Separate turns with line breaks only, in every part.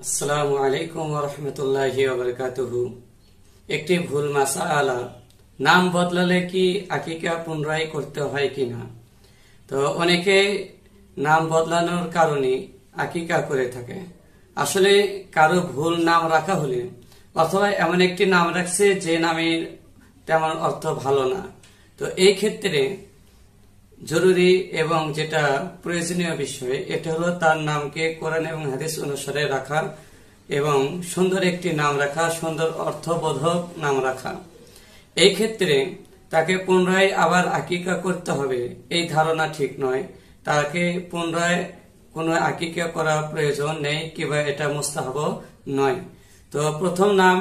আসসালামু আলাইকুম ওয়া রাহমাতুল্লাহি ওয়া বারাকাতুহু। একটি ভুল মাসআলা, নাম বদলালে কি আকিকা পুনরায় করতে হয় কিনা। তো অনেকে নাম বদলানোর কারণে আকিকা করে থাকে। আসলে কারো ভুল নাম রাখা হলে অথবা এমন একটি নাম রাখছে যে নামের তেমন অর্থ ভালো না, তো এই ক্ষেত্রে জরুরি এবং যেটা প্রয়োজনীয় বিষয় এটা হলো তার নামকে কোরআন এবং হাদিস অনুসারে রাখা এবং সুন্দর একটি নাম রাখা, সুন্দর অর্থবোধক নাম রাখা। এই ক্ষেত্রে তাকে পুনরায় আবার আকিকা করতে হবে এই ধারণা ঠিক নয়। তাকে পুনরায় কোনো আকিকা করা প্রয়োজন নেই কিংবা এটা মুস্তাহাব নয়। তো প্রথম নাম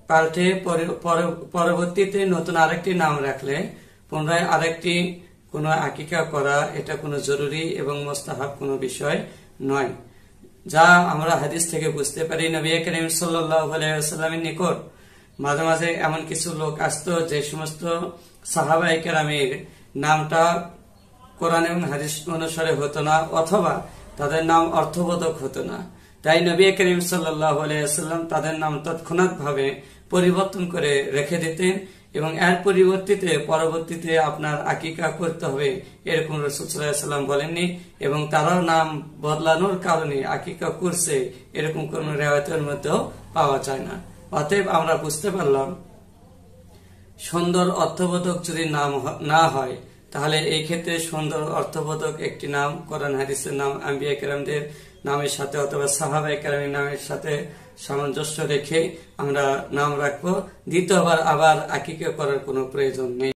পাল্টে পরবর্তীতে নতুন আরেকটি নাম রাখলে পুনরায় আরেকটি কোনো আকিকা করা এটা কোনো জরুরি এবং মুস্তাহাব কোনো বিষয় নয়। যা আমরা হাদিস থেকে বুঝতে পারি, নবী করিম সাল্লাল্লাহু আলাইহি ওয়াসাল্লামের নিকট মাঝে মাঝে এমন কিছু লোক আসতো যে সমস্ত সাহাবায়ে কেরামের নামটা কোরআন এবং হাদিস অনুসারে হতো না অথবা তাদের নাম অর্থবোধক হতো না। তাই নবী করিম সাল্লাল্লাহু আলাইহি ওয়াসাল্লাম তাদের নাম তৎক্ষণাৎ ভাবে পরিবর্তন করে রেখে দিতেন এবং এর পরবর্তীতে আপনার আকিকা করতে হবে এরকম রাসূল সাল্লাল্লাহু আলাইহি ওয়াসাল্লাম বলেননি এবং তারাও নাম বদলানোর কারণে আকিকা করছে এরকম কোন রিওয়ায়াতের মধ্যেও পাওয়া যায় না। অতএব আমরা বুঝতে পারলাম সুন্দর অর্থবোধক যদি নাম না হয় তাহলে এই ক্ষেত্রে সুন্দর অর্থবোধক একটি নাম কোরআন হাদিসের নাম, আম্বিয়া কেরামদের নামের সাথে অথবা সাহাবায়ে কেরামের নামের সাথে সামঞ্জস্য রেখে আমরা নাম রাখবো। দ্বিতীয়বার আবার আকিকা করার কোনো প্রয়োজন নেই।